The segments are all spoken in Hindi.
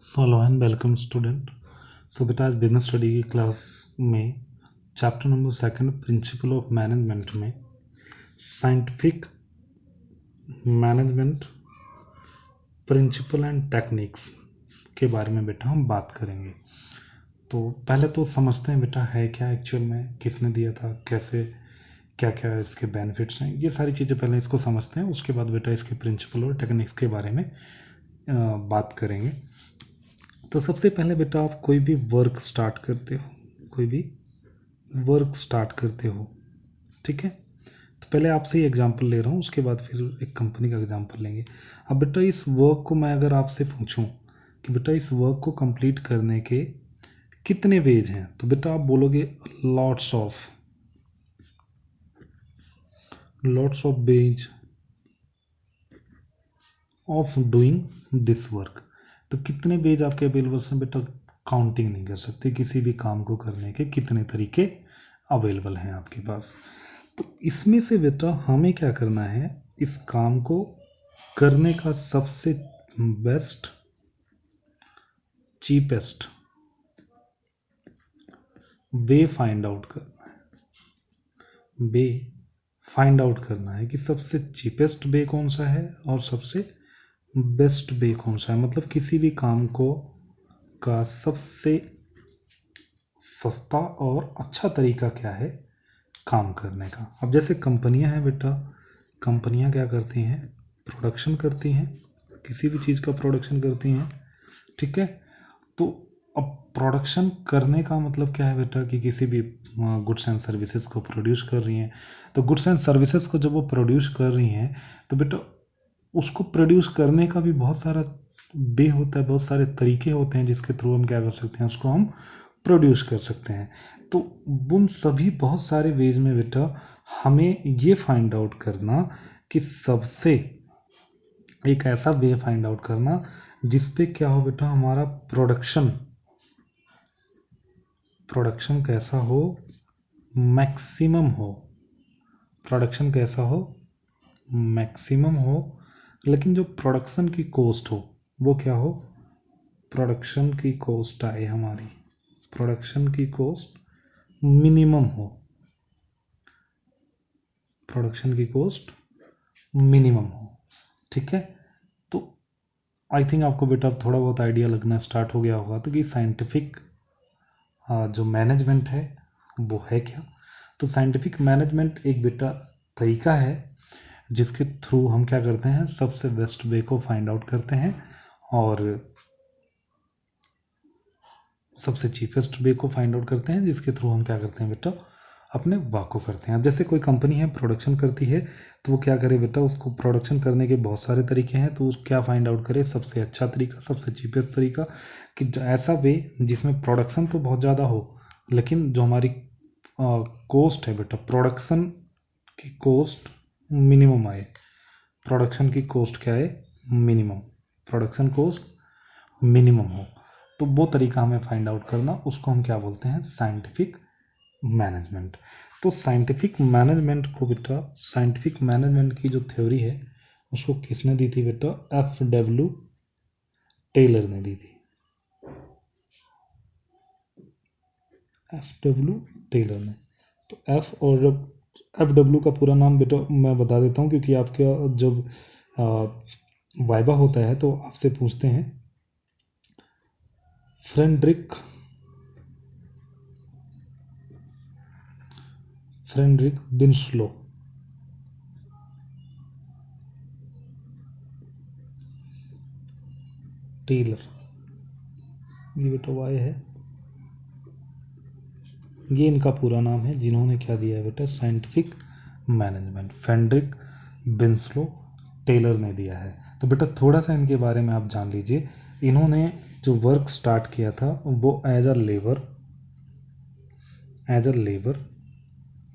So hello and welcome student. So बेटा आज बिजनेस स्टडी की क्लास में chapter number 2 principle of management में scientific management principle and techniques के बारे में बेटा हम बात करेंगे। तो पहले तो समझते हैं बेटा है क्या एक्चुअल में, किसने दिया था, कैसे, क्या क्या इसके बेनिफिट्स हैं, ये सारी चीज़ें पहले इसको समझते हैं। उसके बाद बेटा इसके प्रिंसिपल और टेक्निक्स के बारे में बात करेंगे। तो सबसे पहले बेटा आप कोई भी वर्क स्टार्ट करते हो, ठीक है। तो पहले आपसे ही एग्जांपल ले रहा हूँ, उसके बाद फिर एक कंपनी का एग्जांपल लेंगे। अब बेटा इस वर्क को मैं अगर आपसे पूछूं कि बेटा इस वर्क को कंप्लीट करने के कितने वेज हैं, तो बेटा आप बोलोगे lots of ways of doing this work. तो कितने वेज आपके अवेलेबल हैं बेटा, काउंटिंग नहीं कर सकते। किसी भी काम को करने के कितने तरीके अवेलेबल हैं आपके पास। तो इसमें से बेटा हमें क्या करना है, इस काम को करने का सबसे best, cheapest way find out करना है कि सबसे चीपेस्ट वे कौन सा है और सबसे बेस्ट वे कौन सा है। मतलब किसी भी काम को का सबसे सस्ता और अच्छा तरीका क्या है काम करने का। अब जैसे कंपनियां हैं बेटा, कंपनियां क्या करती हैं, प्रोडक्शन करती हैं, किसी भी चीज़ का प्रोडक्शन करती हैं, ठीक है। तो अब प्रोडक्शन करने का मतलब क्या है बेटा कि किसी भी गुड्स एंड सर्विसेज को प्रोड्यूस कर रही हैं। तो गुड्स एंड सर्विसेज को जब वो प्रोड्यूस कर रही हैं तो बेटा उसको प्रोड्यूस करने का भी बहुत सारा वे होता है, बहुत सारे तरीके होते हैं जिसके थ्रू हम क्या कर सकते हैं, उसको हम प्रोड्यूस कर सकते हैं। तो उन सभी बहुत सारे वेज में बेटा हमें ये फाइंड आउट करना कि सबसे एक ऐसा वे फाइंड आउट करना जिसपे क्या हो बेटा, हमारा प्रोडक्शन कैसा हो, मैक्सिमम हो। प्रोडक्शन कैसा हो, मैक्सिमम हो। लेकिन जो प्रोडक्शन की कॉस्ट हो वो क्या हो, प्रोडक्शन की कॉस्ट आए हमारी, प्रोडक्शन की कॉस्ट मिनिमम हो, प्रोडक्शन की कॉस्ट मिनिमम हो, ठीक है। तो आई थिंक आपको बेटा थोड़ा बहुत आइडिया लगना स्टार्ट हो गया होगा तो कि साइंटिफिक जो मैनेजमेंट है वो है क्या। तो साइंटिफिक मैनेजमेंट एक बेटा तरीका है जिसके थ्रू हम क्या करते हैं, सबसे बेस्ट वे को फाइंड आउट करते हैं और सबसे चीपेस्ट वे को फाइंड आउट करते हैं, जिसके थ्रू हम क्या करते हैं बेटा, अपने वर्क को करते हैं। अब जैसे कोई कंपनी है प्रोडक्शन करती है तो वो क्या करे बेटा, उसको प्रोडक्शन करने के बहुत सारे तरीके हैं, तो क्या फाइंड आउट करे, सबसे अच्छा तरीका, सबसे चीपेस्ट तरीका, कि ऐसा वे जिसमें प्रोडक्शन तो बहुत ज़्यादा हो लेकिन जो हमारी कॉस्ट है बेटा, प्रोडक्शन की कॉस्ट मिनिमम आए। प्रोडक्शन की कॉस्ट क्या है, मिनिमम, प्रोडक्शन कॉस्ट मिनिमम हो। तो वो तरीका हमें फाइंड आउट करना, उसको हम क्या बोलते हैं, साइंटिफिक मैनेजमेंट। तो साइंटिफिक मैनेजमेंट को बेटा, साइंटिफिक मैनेजमेंट की जो थ्योरी है उसको किसने दी थी बेटा, F.W. टेलर ने दी थी। F.W. टेलर ने। तो F.W. का पूरा नाम बेटा मैं बता देता हूँ क्योंकि आपका जब वाइवा होता है तो आपसे पूछते हैं। फ्रेडरिक विंस्लो टेलर, ये बेटा वाई है, ये इनका पूरा नाम है जिन्होंने क्या दिया है बेटा, scientific management. Frederick Winslow Taylor ने दिया है। तो बेटा थोड़ा सा इनके बारे में आप जान लीजिए। इन्होंने जो वर्क स्टार्ट किया था वो एज अ लेबर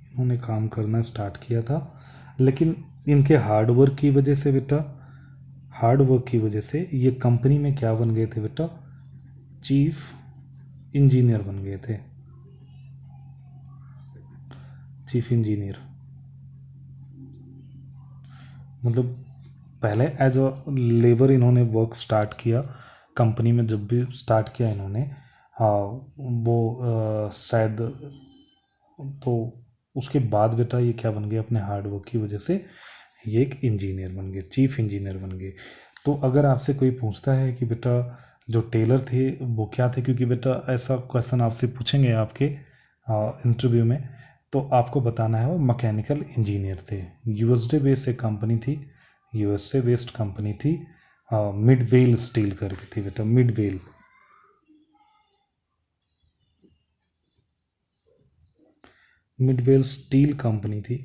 इन्होंने काम करना स्टार्ट किया था। लेकिन इनके हार्डवर्क की वजह से बेटा, हार्डवर्क की वजह से ये कंपनी में क्या बन गए थे बेटा, चीफ इंजीनियर बन गए थे, चीफ इंजीनियर। मतलब पहले एज अ लेबर इन्होंने वर्क स्टार्ट किया, कंपनी में जब भी स्टार्ट किया इन्होंने, वो शायद, तो उसके बाद बेटा ये क्या बन गए, अपने हार्डवर्क की वजह से ये एक इंजीनियर बन गए, चीफ इंजीनियर बन गए। तो अगर आपसे कोई पूछता है कि बेटा जो टेलर थे वो क्या थे, क्योंकि बेटा ऐसा क्वेश्चन आपसे पूछेंगे आपके इंटरव्यू में, तो आपको बताना है वो मैकेनिकल इंजीनियर थे। यूएसए बेस्ड एक कंपनी थी, यूएसए बेस्ड कंपनी थी, मिडवेल स्टील करके थी बेटा, मिडवेल। मिडवेल स्टील कंपनी थी,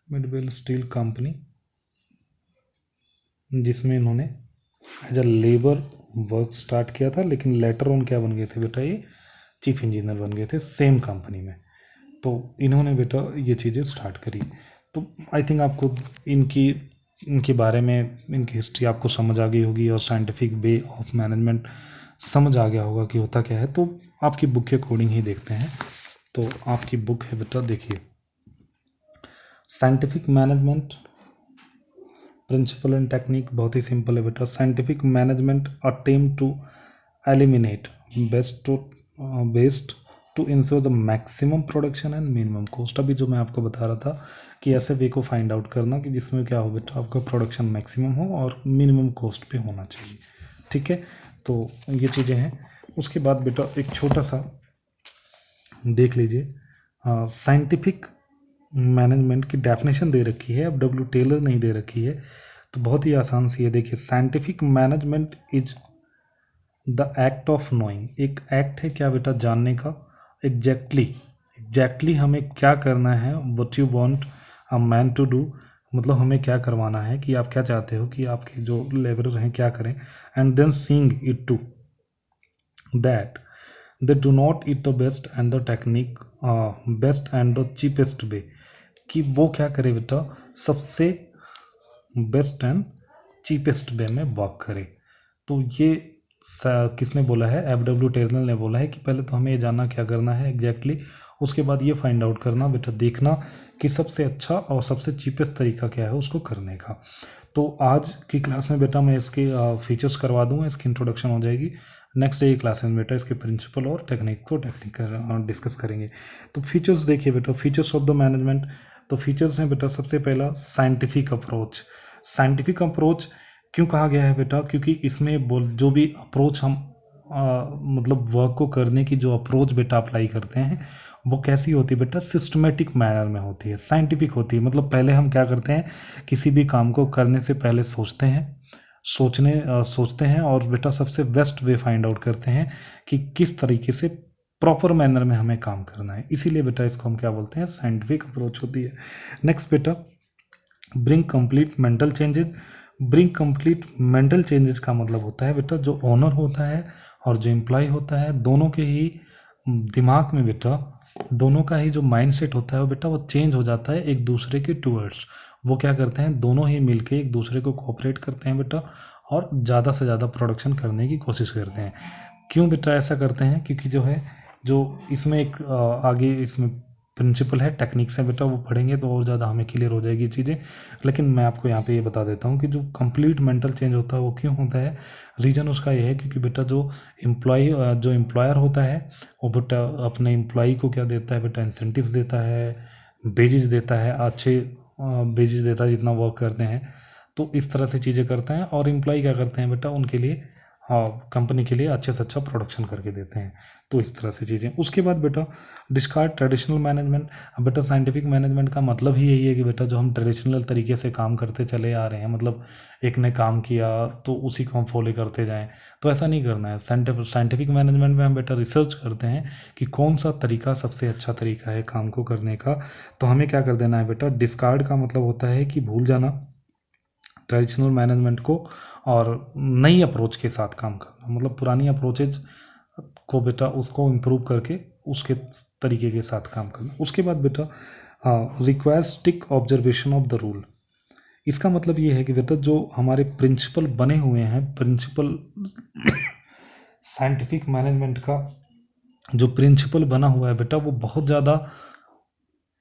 मिडवेल स्टील कंपनी, जिसमें इन्होंने as a labour work start किया था, लेकिन लेटर ऑन क्या बन गए थे बेटा, ये चीफ इंजीनियर बन गए थे सेम कंपनी में। तो इन्होंने बेटा ये चीज़ें स्टार्ट करी। तो आई थिंक आपको इनकी इनके बारे में, इनकी हिस्ट्री आपको समझ आ गई होगी, और साइंटिफिक वे ऑफ मैनेजमेंट समझ आ गया होगा कि होता क्या है। तो आपकी बुक के अकॉर्डिंग ही देखते हैं। तो आपकी बुक है बेटा, देखिए, scientific management principle and technique, बहुत ही सिंपल है बेटा। Scientific management attempt to eliminate best to ensure the maximum production and minimum cost. अभी जो मैं आपको बता रहा था कि ऐसे वे को फाइंड आउट करना कि जिसमें क्या हो बेटा, आपका प्रोडक्शन मैक्सिमम हो और मिनिमम कॉस्ट पे होना चाहिए। ठीक है, तो ये चीज़ें हैं। उसके बाद बेटा एक छोटा सा देख लीजिए, साइंटिफिक मैनेजमेंट की डेफिनेशन दे रखी है, अब डब्ल्यू टेलर नहीं दे रखी है, तो बहुत ही आसान सी है। देखिए, scientific management is the act of knowing, एक एक्ट है क्या बेटा, जानने का। एग्जैक्टली हमें क्या करना है, what you want a man to do, मतलब हमें क्या करवाना है, कि आप क्या चाहते हो कि आपके जो लेबरर हैं क्या करें। And then seeing it to that they do not eat the best and the technique best and the cheapest way, कि वो क्या करे बेटा, सबसे बेस्ट एंड चीपेस्ट वे में वर्क करे। तो ये किसने बोला है, एफ डब्ल्यू टेलर ने बोला है कि पहले तो हमें ये जानना क्या करना है एग्जैक्टली, उसके बाद ये फाइंड आउट करना बेटा, देखना कि सबसे अच्छा और सबसे चीपेस्ट तरीका क्या है उसको करने का। तो आज की क्लास में बेटा मैं इसके फीचर्स करवा दूंगा, इसकी इंट्रोडक्शन हो जाएगी। नेक्स्ट डे की क्लास में बेटा इसके प्रिंसिपल और टेक्निक डिस्कस करेंगे। तो फीचर्स देखिए बेटा, फीचर्स ऑफ द मैनेजमेंट। तो फीचर्स हैं बेटा, सबसे पहला साइंटिफिक अप्रोच। साइंटिफिक अप्रोच क्यों कहा गया है बेटा, क्योंकि इसमें जो भी अप्रोच हम मतलब वर्क को करने की जो अप्रोच बेटा अप्लाई करते हैं, वो कैसी होती है बेटा, सिस्टमेटिक मैनर में होती है, साइंटिफिक होती है। मतलब पहले हम क्या करते हैं, किसी भी काम को करने से पहले सोचते हैं और बेटा सबसे बेस्ट वे फाइंड आउट करते हैं कि किस तरीके से प्रॉपर मैनर में हमें काम करना है। इसीलिए बेटा इसको हम क्या बोलते हैं, साइंटिफिक अप्रोच होती है। नेक्स्ट बेटा, bring complete mental changes. Bring complete mental changes का मतलब होता है बेटा, जो ओनर होता है और जो एम्प्लॉय होता है, दोनों के ही दिमाग में बेटा, दोनों का ही जो माइंडसेट होता है वो बेटा, वो चेंज हो जाता है एक दूसरे के टूवर्ड्स। वो क्या करते हैं, दोनों ही मिलके एक दूसरे को कोऑपरेट करते हैं बेटा, और ज़्यादा से ज़्यादा प्रोडक्शन करने की कोशिश करते हैं। क्यों बेटा ऐसा करते हैं, क्योंकि जो है, जो इसमें एक आगे इसमें प्रिंसिपल है, टेक्निक्स है बेटा, वो पढ़ेंगे तो और ज़्यादा हमें क्लियर हो जाएगी चीज़ें। लेकिन मैं आपको यहाँ पे ये बता देता हूँ कि जो कंप्लीट मेंटल चेंज होता है वो क्यों होता है। रीज़न उसका ये है क्योंकि बेटा जो एम्प्लॉयर होता है, वो बेटा अपने एम्प्लॉय को क्या देता है बेटा, इंसेंटिव्स देता है, बेजेस देता है, अच्छे बेजेस देता है जितना वर्क करते हैं। तो इस तरह से चीज़ें करते हैं, और एम्प्लॉय क्या करते हैं बेटा, उनके लिए, हाँ, कंपनी के लिए अच्छे से अच्छा प्रोडक्शन करके देते हैं। तो इस तरह से चीज़ें। उसके बाद बेटा डिस्कार्ड ट्रेडिशनल मैनेजमेंट। अब बेटा साइंटिफिक मैनेजमेंट का मतलब ही यही है कि बेटा जो हम ट्रेडिशनल तरीके से काम करते चले आ रहे हैं, मतलब एक ने काम किया तो उसी को हम फॉलो करते जाएं, तो ऐसा नहीं करना है। साइंटिफिक मैनेजमेंट में हम बेटा रिसर्च करते हैं कि कौन सा तरीका सबसे अच्छा तरीका है काम को करने का। तो हमें क्या कर देना है बेटा, डिस्कार्ड का मतलब होता है कि भूल जाना ट्रेडिशनल मैनेजमेंट को, और नई अप्रोच के साथ काम करना, मतलब पुरानी अप्रोचेज को बेटा उसको इम्प्रूव करके उसके तरीके के साथ काम करना। उसके बाद बेटा require stick observation of the rule. इसका मतलब ये है कि बेटा जो हमारे प्रिंसिपल बने हुए हैं, प्रिंसिपल साइंटिफिक मैनेजमेंट का जो प्रिंसिपल बना हुआ है बेटा, वो बहुत ज़्यादा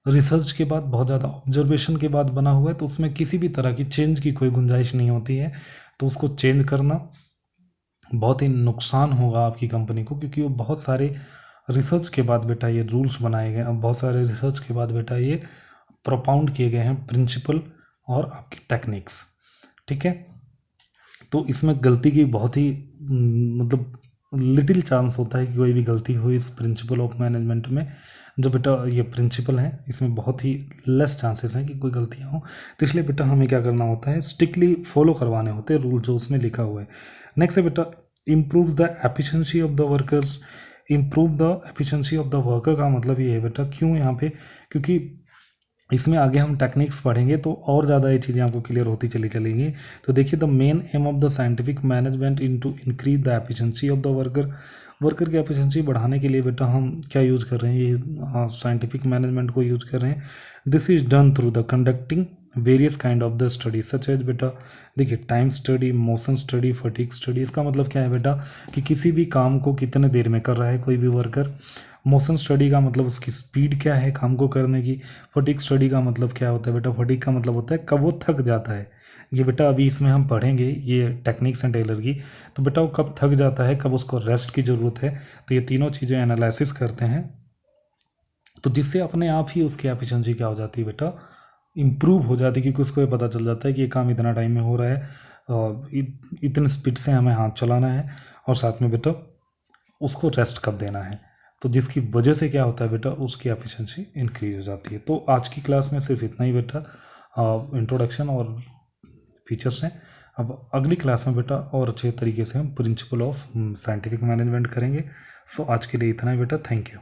रिसर्च के बाद, बहुत ज़्यादा ऑब्जर्वेशन के बाद बना हुआ है, तो उसमें किसी भी तरह की चेंज की कोई गुंजाइश नहीं होती है। तो उसको चेंज करना बहुत ही नुकसान होगा आपकी कंपनी को, क्योंकि वो बहुत सारे रिसर्च के बाद बेटा ये रूल्स बनाए गए हैं, बहुत सारे रिसर्च के बाद बेटा ये प्रोपाउंड किए गए हैं प्रिंसिपल और आपकी टेक्निक्स। ठीक है, तो इसमें गलती की बहुत ही मतलब लिटिल चांस होता है कि कोई भी गलती हो इस प्रिंसिपल ऑफ मैनेजमेंट में। जो बेटा ये प्रिंसिपल है इसमें बहुत ही लेस चांसेस हैं कि कोई गलतियाँ हो, तो इसलिए बेटा हमें क्या करना होता है, स्ट्रिक्टली फॉलो करवाने होते हैं रूल जो उसमें लिखा हुआ है। नेक्स्ट है बेटा improve the efficiency of the workers. Improve the efficiency of the worker का मतलब ये है बेटा, क्यों यहाँ पे, क्योंकि इसमें आगे हम टेक्निक्स पढ़ेंगे तो और ज़्यादा ये चीज़ें आपको क्लियर होती चली चलेंगी। तो देखिए, the main aim of the scientific management in to increase the efficiency of the worker. Worker की एफिशिएंसी बढ़ाने के लिए बेटा हम क्या यूज़ कर रहे हैं, ये साइंटिफिक मैनेजमेंट को यूज़ कर रहे हैं। This is done through the conducting various kind of the study such as बेटा, देखिए time study, motion study, fatigue study. इसका मतलब क्या है बेटा कि किसी भी काम को कितने देर में कर रहा है कोई भी वर्कर। मोशन स्टडी का मतलब उसकी स्पीड क्या है काम को करने की। फटीग स्टडी का मतलब क्या होता है बेटा, फटीग का मतलब होता है कब वो थक जाता है। ये बेटा अभी इसमें हम पढ़ेंगे ये टेक्निक्स एंड टेलर की, तो बेटा वो कब थक जाता है, कब उसको रेस्ट की ज़रूरत है। तो ये तीनों चीज़ें एनालिसिस करते हैं, तो जिससे अपने आप ही उसकी एफिशिएंसी क्या हो जाती है बेटा, इम्प्रूव हो जाती है, क्योंकि उसको ये पता चल जाता है कि ये काम इतना टाइम में हो रहा है और इतने स्पीड से हमें हाथ चलाना है, और साथ में बेटा उसको रेस्ट कब देना है। तो जिसकी वजह से क्या होता है बेटा, उसकी एफिशिएंसी इंक्रीज हो जाती है। तो आज की क्लास में सिर्फ इतना ही बेटा, इंट्रोडक्शन और फीचर्स हैं। अब अगली क्लास में बेटा और अच्छे तरीके से हम प्रिंसिपल ऑफ साइंटिफिक मैनेजमेंट करेंगे। सो आज के लिए इतना ही बेटा, थैंक यू।